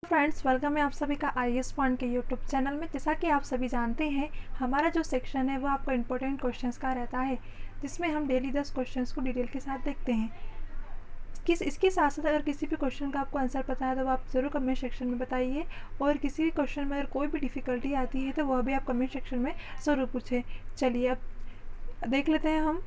Friends, welcome है आप सभी का IAS पॉइंट के यूट्यूब चैनल में। जैसा कि आप सभी जानते हैं, हमारा जो सेक्शन है वो आपका इंपॉर्टेंट क्वेश्चंस का रहता है, जिसमें हम डेली 10 क्वेश्चंस को डिटेल के साथ देखते हैं। इसके साथ साथ अगर किसी भी क्वेश्चन का आपको आंसर पता है तो आप ज़रूर कमेंट सेक्शन में बताइए, और किसी भी क्वेश्चन में अगर कोई भी डिफ़िकल्टी आती है तो वह भी आप कमेंट सेक्शन में ज़रूर पूछें। चलिए अब देख लेते हैं हम।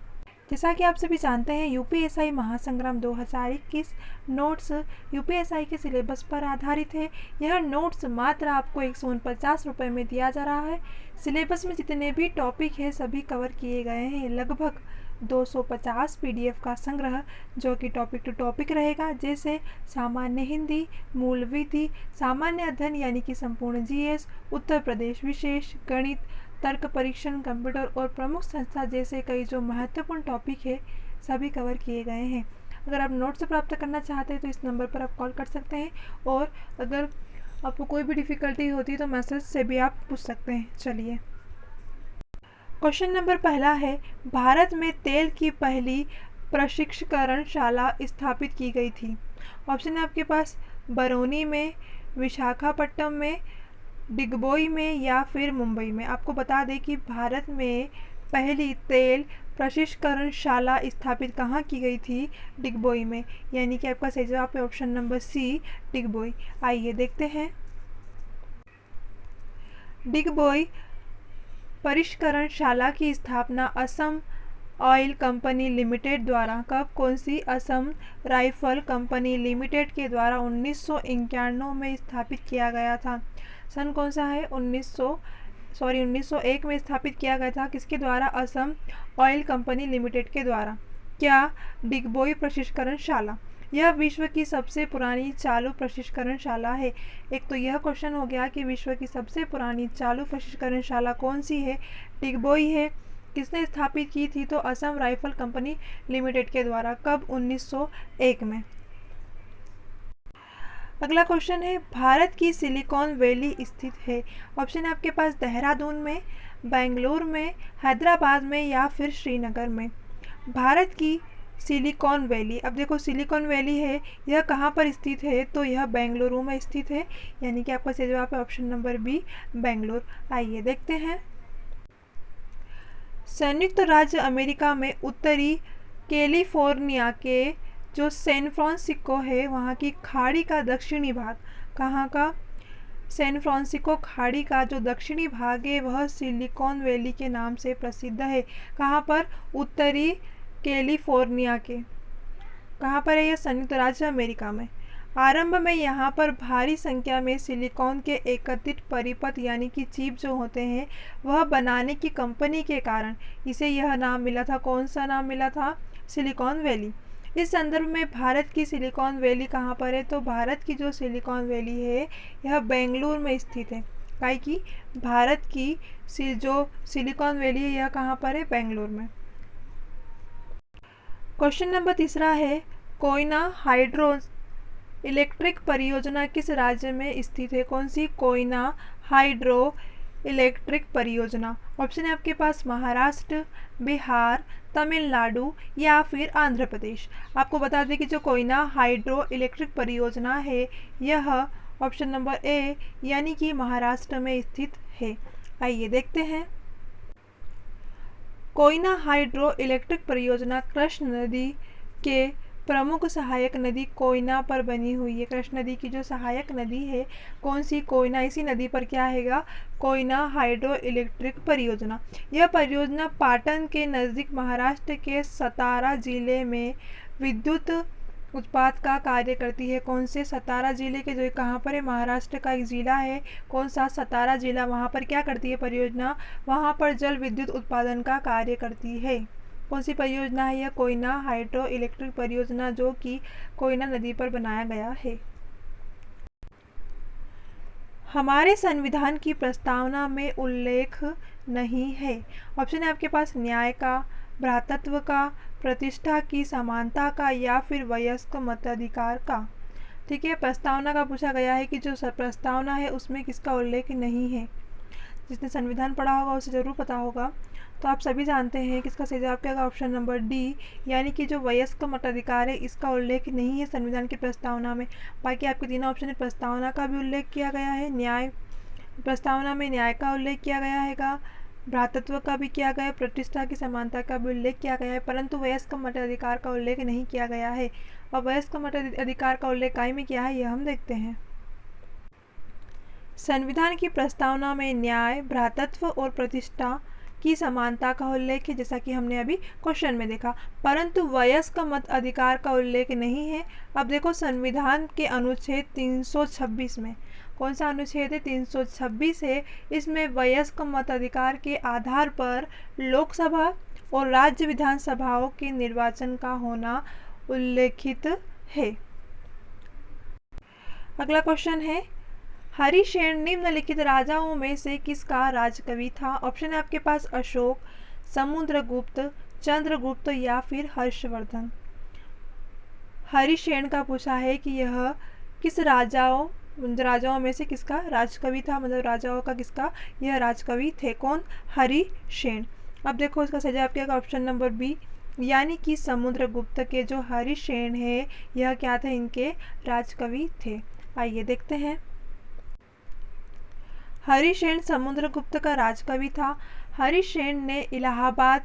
जैसा कि आप सभी जानते हैं, यूपीएसआई महासंग्राम 2021 नोट्स यूपीएसआई के सिलेबस पर आधारित है। यह नोट्स मात्र आपको 149 रुपये में दिया जा रहा है। सिलेबस में जितने भी टॉपिक हैं सभी कवर किए गए हैं। लगभग 250 PDF का संग्रह, जो कि टॉपिक टू टॉपिक रहेगा, जैसे सामान्य हिंदी, मूल विधि, सामान्य अध्ययन यानी कि संपूर्ण GS, उत्तर प्रदेश विशेष, गणित, तर्क परीक्षण, कंप्यूटर और प्रमुख संस्था जैसे कई जो महत्वपूर्ण टॉपिक है सभी कवर किए गए हैं। अगर आप नोट्स प्राप्त करना चाहते हैं तो इस नंबर पर आप कॉल कर सकते हैं, और अगर आपको कोई भी डिफ़िकल्टी होती है तो मैसेज से भी आप पूछ सकते हैं। चलिए, क्वेश्चन नंबर पहला है, भारत में तेल की पहली प्रशिक्षकरण शाला स्थापित की गई थी। ऑप्शन है आपके पास बरौनी में, विशाखापट्टनम में, डिगबोई में या फिर मुंबई में। आपको बता दें कि भारत में पहली तेल प्रशिक्षकरण शाला स्थापित कहाँ की गई थी? डिगबोई में, यानी कि आपका सही जवाब है ऑप्शन नंबर सी, डिगबोई। आइए देखते हैं। डिगबोई परिष्करण शाला की स्थापना असम ऑयल कंपनी लिमिटेड द्वारा कब? कौन सी? असम राइफल कंपनी लिमिटेड के द्वारा 1991 में स्थापित किया गया था। सन कौन सा है? 1901 में स्थापित किया गया था। किसके द्वारा? असम ऑयल कंपनी लिमिटेड के द्वारा। क्या डिगबोई प्रशिक्षकरण शाला यह विश्व की सबसे पुरानी चालू प्रशिक्षकरण शाला है? एक तो यह क्वेश्चन हो गया कि विश्व की सबसे पुरानी चालू प्रशिक्षकरण शाला कौन सी है? डिगबोई है। किसने स्थापित की थी? तो असम राइफल कंपनी लिमिटेड के द्वारा। कब? 1901 में। अगला क्वेश्चन है, भारत की सिलिकॉन वैली स्थित है। ऑप्शन है आपके पास देहरादून में, बेंगलुरु में, हैदराबाद में या फिर श्रीनगर में। भारत की सिलिकॉन वैली, अब देखो सिलिकॉन वैली है, यह कहाँ पर स्थित है? तो यह बेंगलुरु में स्थित है, यानी कि आपका सही जवाब है ऑप्शन नंबर बी, बेंगलुरु। आइए देखते हैं। संयुक्त राज्य अमेरिका में उत्तरी कैलिफोर्निया के जो सैन फ्रांसिस्को है वहाँ की खाड़ी का दक्षिणी भाग, कहाँ का? सैन फ्रांसिस्को खाड़ी का जो दक्षिणी भाग है वह सिलिकॉन वैली के नाम से प्रसिद्ध है। कहाँ पर? उत्तरी कैलिफोर्निया के। कहाँ पर है यह? संयुक्त राज्य अमेरिका में। आरंभ में यहाँ पर भारी संख्या में सिलिकॉन के एकत्रित परिपथ यानी कि चिप जो होते हैं वह बनाने की कंपनी के कारण इसे यह नाम मिला था। कौन सा नाम मिला था? Silicon valley. इस संदर्भ में भारत की सिलिकॉन वैली कहाँ पर है? तो भारत की जो सिलिकॉन वैली है यह बेंगलुरु में स्थित है। काहे कि भारत की जो सिलिकॉन वैली है यह कहाँ पर है? बेंगलुरु में। क्वेश्चन नंबर तीसरा है, कोयना हाइड्रो इलेक्ट्रिक परियोजना किस राज्य में स्थित है? कौन सी? कोयना हाइड्रो इलेक्ट्रिक परियोजना। ऑप्शन है आपके पास महाराष्ट्र, बिहार, तमिलनाडु या फिर आंध्र प्रदेश। आपको बता दें कि जो कोयना हाइड्रो इलेक्ट्रिक परियोजना है यह ऑप्शन नंबर ए यानी कि महाराष्ट्र में स्थित है। आइए देखते हैं। कोयना हाइड्रो इलेक्ट्रिक परियोजना कृष्ण नदी के प्रमुख सहायक नदी कोयना पर बनी हुई है। कृष्ण नदी की जो सहायक नदी है कौन सी? कोयना। इसी नदी पर क्या हैगा? कोयना हाइड्रो इलेक्ट्रिक परियोजना। यह परियोजना पाटन के नज़दीक महाराष्ट्र के सतारा जिले में विद्युत उत्पाद का कार्य करती है। कौन से? सतारा जिले के, जो कहाँ पर है? महाराष्ट्र का एक जिला है। कौन सा? सतारा जिला। वहाँ पर क्या करती है परियोजना? वहाँ पर जल विद्युत उत्पादन का कार्य करती है। कौन सी परियोजना है यह? कोयना हाइड्रो इलेक्ट्रिक परियोजना, जो कि कोयना नदी पर बनाया गया है। हमारे संविधान की प्रस्तावना में उल्लेख नहीं है। ऑप्शन है आपके पास न्याय का, भ्रातृत्व का, प्रतिष्ठा की, समानता का या फिर वयस्क मताधिकार का। ठीक है, प्रस्तावना का पूछा गया है कि जो प्रस्तावना है उसमें किसका उल्लेख नहीं है। जिसने संविधान पढ़ा होगा उसे ज़रूर पता होगा। तो आप सभी जानते हैं कि इसका सही जवाब क्या होगा, ऑप्शन नंबर डी, यानी कि जो वयस्क मताधिकार है इसका उल्लेख नहीं है संविधान की प्रस्तावना में। बाकी आपके तीनों ऑप्शन में प्रस्तावना का भी उल्लेख किया गया है, न्याय प्रस्तावना में न्याय का उल्लेख किया गया है, भ्रातृत्व का भी किया गया है, प्रतिष्ठा की समानता का भी उल्लेख किया गया है, परंतु वयस्क मताधिकार का उल्लेख नहीं किया गया है। और वयस्क मताधिकार का उल्लेख काय में किया है यह हम देखते हैं। संविधान की प्रस्तावना में न्याय, भ्रातृत्व और प्रतिष्ठा की समानता का उल्लेख है, जैसा कि हमने अभी क्वेश्चन में देखा, परंतु वयस्क मत अधिकार का उल्लेख नहीं है। अब देखो संविधान के अनुच्छेद 326 में, कौन सा अनुच्छेद है, 326 है, इसमें वयस्क मताधिकार के आधार पर लोकसभा और राज्य विधानसभाओं के निर्वाचन का होना उल्लेखित है। अगला क्वेश्चन है, हरिशेन निम्नलिखित राजाओं में से किसका राजकवि था? ऑप्शन है आपके पास अशोक, समुद्रगुप्त, चंद्रगुप्त या फिर हर्षवर्धन। हरिशेन का पूछा है कि यह किस राजाओं में से किसका राजकवि था, मतलब राजाओं का किसका यह राजकवि थे, कौन, हरिशेन। अब देखो इसका सही जवाब क्या होगा, ऑप्शन नंबर बी, यानी कि समुद्रगुप्त के जो हरिशेन है यह क्या थे, इनके राजकवि थे। आइए देखते हैं। हरिशेन समुद्रगुप्त का राजकवि था। हरिशेन ने इलाहाबाद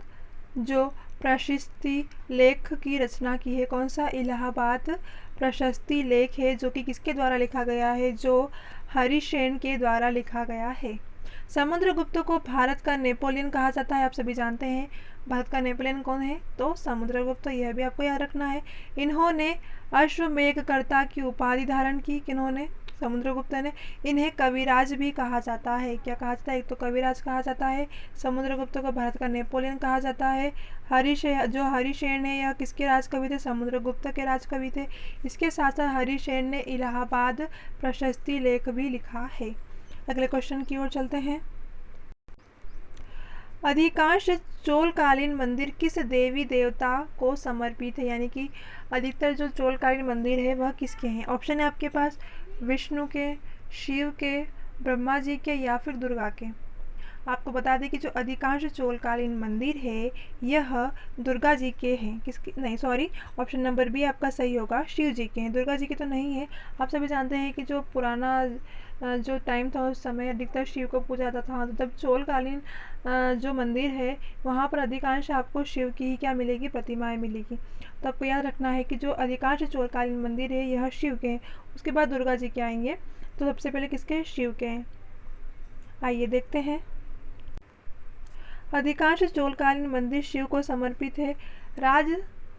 जो प्रशस्ति लेख की रचना की है, कौन सा, इलाहाबाद प्रशस्ति लेख है, जो कि किसके द्वारा लिखा गया है, जो हरिशेन के द्वारा लिखा गया है। समुद्रगुप्त को भारत का नेपोलियन कहा जाता है, आप सभी जानते हैं भारत का नेपोलियन कौन है, तो समुद्रगुप्त, यह भी आपको याद रखना है। इन्होंने अश्वमेधकर्ता की उपाधि धारण की, किन्होंने, समुद्रगुप्त ने। इन्हें कविराज भी कहा जाता है, क्या कहा जाता है, एक तो कविराज कहा जाता है, समुद्रगुप्त को भारत का नेपोलियन कहा जाता है। जो हरिशेन है यह किसके राजकवि थे, समुद्रगुप्त के राजकवि थे। इसके साथ साथ हरिशेन ने इलाहाबाद प्रशस्ति लेख भी लिखा है। अगले क्वेश्चन की ओर चलते हैं। अधिकांश चोलकालीन मंदिर किस देवी देवता को समर्पित है, यानी कि अधिकतर जो चोलकालीन मंदिर है वह किसके हैं? ऑप्शन है आपके पास विष्णु के, शिव के, ब्रह्मा जी के या फिर दुर्गा के। आपको बता दें कि जो अधिकांश चोलकालीन मंदिर है यह दुर्गा जी के हैं, किसके, नहीं सॉरी, ऑप्शन नंबर बी आपका सही होगा, शिव जी के हैं, दुर्गा जी के तो नहीं है। आप सभी जानते हैं कि जो पुराना जो टाइम था उस समय अधिकतर शिव को पूजा जाता था, तब चोलकालीन जो मंदिर है वहाँ पर अधिकांश आपको शिव की ही क्या मिलेगी, प्रतिमाएं मिलेगी। तो आपको याद रखना है कि जो अधिकांश चोलकालीन मंदिर है यह शिव के हैं, उसके बाद दुर्गा जी के आएंगे, तो सबसे पहले किसके, शिव के हैं। आइए देखते हैं। अधिकांश चोलकालीन मंदिर शिव को समर्पित है।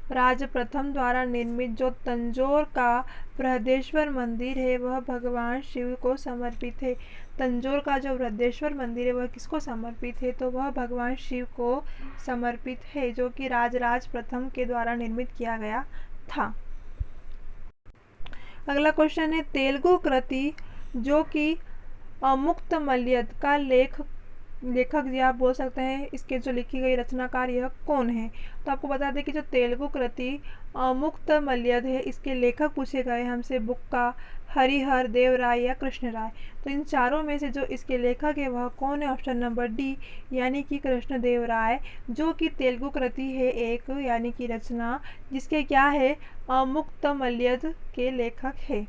राज प्रथम द्वारा निर्मित जो तंजौर का बृहदेश्वर मंदिर है वह भगवान शिव को समर्पित है। तंजौर का जो बृहदेश्वर मंदिर है वह किसको समर्पित है, तो वह भगवान शिव को समर्पित है, जो कि राज प्रथम के द्वारा निर्मित किया गया था। अगला क्वेश्चन है, तेलुगु कृति जो कि अमुक्तमल्यद का लेखक या आप बोल सकते हैं इसके जो लिखी गई रचनाकार यह कौन है? तो आपको बता दें कि जो तेलुगु कृति अमुक्तमल्यद है इसके लेखक पूछे गए हमसे बुक्का, हरिहर देव राय या कृष्ण राय। तो इन चारों में से जो इसके लेखक है वह कौन है? ऑप्शन नंबर डी, यानी कि कृष्ण देव राय, जो कि तेलुगु कृति है एक, यानी कि रचना जिसके क्या है, अमुक्तमल्यद के लेखक है।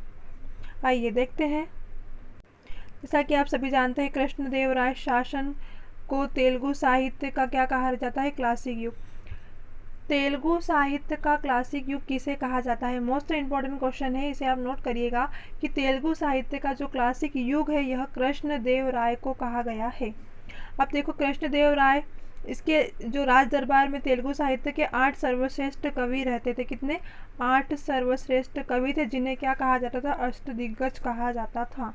आइए देखते हैं। जैसा कि आप सभी जानते हैं कृष्णदेवराय शासन को तेलुगु साहित्य का क्या कहा जाता है, क्लासिक युग। तेलुगु साहित्य का क्लासिक युग किसे कहा जाता है? मोस्ट इम्पॉर्टेंट क्वेश्चन है, इसे आप नोट करिएगा कि तेलुगु साहित्य का जो क्लासिक युग है यह कृष्णदेव राय को कहा गया है। अब देखो कृष्णदेव राय, इसके जो राज दरबार में तेलुगु साहित्य के 8 सर्वश्रेष्ठ कवि रहते थे, कितने, 8 सर्वश्रेष्ठ कवि थे, जिन्हें क्या कहा जाता था, अष्टदिग्गज कहा जाता था।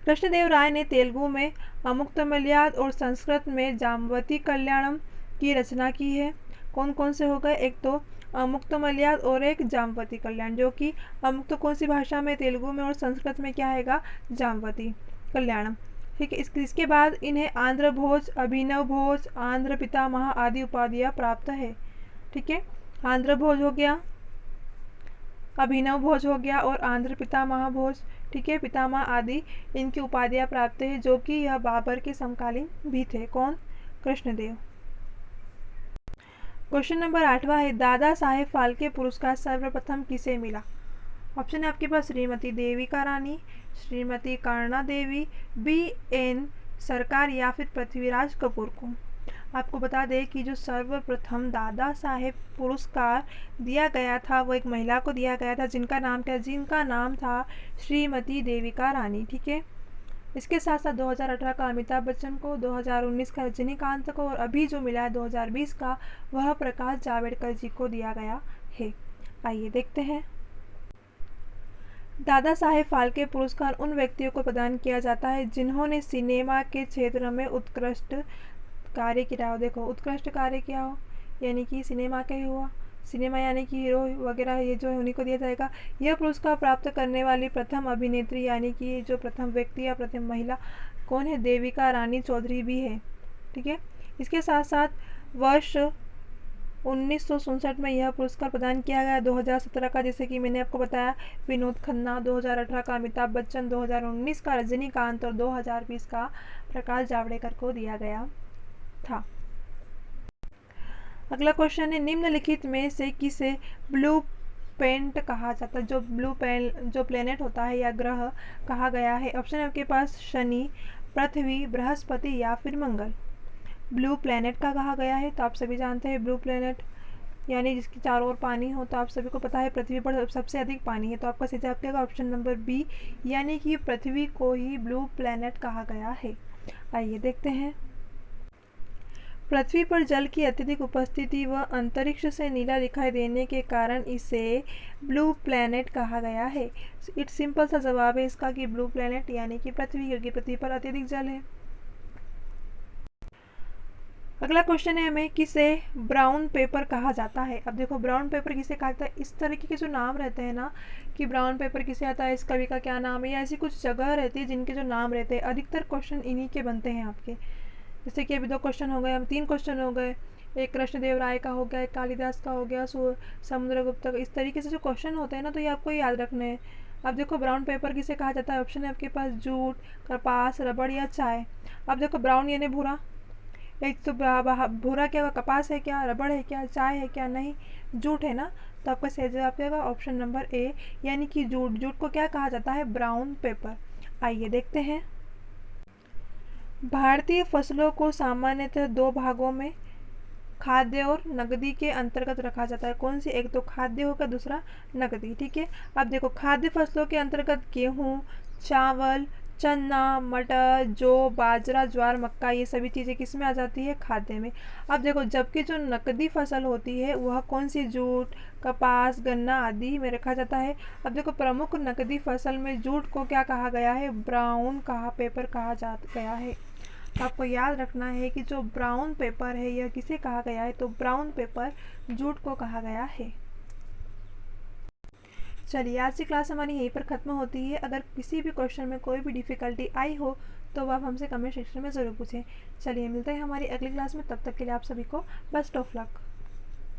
कृष्णदेव राय ने तेलुगु में अमुक्तमल्यद और संस्कृत में जाम्बवती कल्याणम की रचना की है। कौन कौन से हो गए, एक तो अमुक्तमल्यद और एक जाम्बवती कल्याण, जो कि अमुक्त कौन सी भाषा में, तेलुगु में, और संस्कृत में क्या है, जाम्बवती कल्याणम। ठीक है, इसके बाद इन्हें आंध्र भोज, अभिनव भोज, आंध्र पितामह आदि उपाधियाँ प्राप्त है। ठीक है, आंध्र भोज हो गया, अभिनव भोज हो गया और आंध्र पितामह भोज, ठीक है, पितामह आदि इनकी उपाधियां प्राप्त है, जो कि यह बाबर के समकालीन भी थे। कौन? कृष्णदेव। क्वेश्चन नंबर 8वां है, दादा साहेब फाल्के पुरस्कार सर्वप्रथम किसे मिला? ऑप्शन है आपके पास श्रीमती देविका रानी, श्रीमती कर्णा देवी, BN सरकार या फिर पृथ्वीराज कपूर को। आपको बता दें कि जो सर्वप्रथम दादा साहेब पुरस्कार दिया गया था वो एक महिला को दिया गया था, जिनका नाम था श्रीमती देविका रानी। ठीक है, इसके साथ साथ 2018 का अमिताभ बच्चन को, 2019 का रजनीकांत को, और अभी जो मिला है 2020 का वह प्रकाश जावड़ेकर जी को दिया गया है। आइए देखते हैं। दादा साहेब फाल्के पुरस्कार उन व्यक्तियों को प्रदान किया जाता है जिन्होंने सिनेमा के क्षेत्र में उत्कृष्ट कार्य किया हो। देखो, उत्कृष्ट कार्य किया हो यानी कि सिनेमा का ही हुआ, सिनेमा यानी कि हीरो वगैरह, ये जो है उन्हीं को दिया जाएगा। यह पुरस्कार प्राप्त करने वाली प्रथम अभिनेत्री यानी कि जो प्रथम व्यक्ति या प्रथम महिला कौन है? देविका रानी चौधरी भी है। ठीक है, इसके साथ साथ वर्ष 1967 में यह पुरस्कार प्रदान किया गया। 2017 का जैसे कि मैंने आपको बताया विनोद खन्ना, 2018 का अमिताभ बच्चन, 2019 का रजनीकांत और 2020 का प्रकाश जावड़ेकर को दिया गया था। अगला क्वेश्चन है, निम्नलिखित में से किसे ब्लू पेंट कहा जाता है? जो प्लेनेट होता है या ग्रह कहा गया है। ऑप्शन है आपके पास शनि, पृथ्वी, बृहस्पति या फिर मंगल। ब्लू प्लेनेट का कहा गया है, तो आप सभी जानते हैं ब्लू प्लेनेट यानी जिसकी चारों ओर पानी हो, तो आप सभी को पता है पृथ्वी पर सबसे अधिक पानी है, तो आपका सही जवाब क्या होगा? ऑप्शन नंबर बी, यानी कि पृथ्वी को ही ब्लू प्लेनेट कहा गया है। आइए देखते हैं। पृथ्वी पर जल की अत्यधिक उपस्थिति व अंतरिक्ष से नीला दिखाई देने के कारण इसे ब्लू प्लेनेट कहा गया है। इट्स सिंपल सा जवाब है इसका कि ब्लू प्लेनेट यानी कि पृथ्वी, क्योंकि पृथ्वी पर अत्यधिक जल है। अगला क्वेश्चन है हमें, किसे ब्राउन पेपर कहा जाता है? अब देखो, ब्राउन पेपर किसे कहा जाता है? इस तरीके के जो नाम रहते हैं ना कि ब्राउन पेपर किसे आता है, इस कवि का क्या नाम है, या ऐसी कुछ जगह रहती है जिनके जो नाम रहते हैं। अधिकतर क्वेश्चन इन्हीं के बनते हैं आपके। जैसे कि अभी 2 क्वेश्चन हो गए, 3 क्वेश्चन हो गए, एक कृष्णदेव राय का हो गया, एक कालिदास का हो गया, समुद्रगुप्त का। इस तरीके से जो क्वेश्चन होते हैं ना, तो ये आपको याद रखने हैं। अब देखो, ब्राउन पेपर किसे कहा जाता है? ऑप्शन है आपके पास जूट, कपास, रबड़ या चाय। अब देखो, ब्राउन यानी भूरा, एक तो भूरा क्या होगा? कपास है क्या? रबड़ है क्या? चाय है क्या? नहीं, जूट है ना। तो आपका सही जवाब क्या होगा? ऑप्शन नंबर ए, यानी कि जूट। जूट को क्या कहा जाता है? Brown paper. आइए देखते हैं। भारतीय फसलों को सामान्यतः 2 भागों में खाद्य और नकदी के अंतर्गत रखा जाता है। कौन सी? एक तो खाद्य होगा, दूसरा नकदी। ठीक है, अब देखो, खाद्य फसलों के अंतर्गत गेहूँ, चावल, चना, मटर, जौ, बाजरा, ज्वार, मक्का, ये सभी चीज़ें किस में आ जाती है? खाद्य में। अब देखो, जबकि जो नकदी फसल होती है वह कौन सी? जूट, कपास, गन्ना आदि में रखा जाता है। अब देखो, प्रमुख नकदी फसल में जूट को क्या कहा गया है? ब्राउन पेपर कहा जा गया है। आपको याद रखना है कि जो ब्राउन पेपर है यह किसे कहा गया है? तो ब्राउन पेपर जूट को कहा गया है। चलिए, आज की क्लास हमारी यहीं पर ख़त्म होती है। अगर किसी भी क्वेश्चन में कोई भी डिफ़िकल्टी आई हो तो आप हमसे कमेंट सेक्शन में ज़रूर पूछें। चलिए, मिलते हैं हमारी अगली क्लास में, तब तक के लिए आप सभी को बेस्ट ऑफ लक।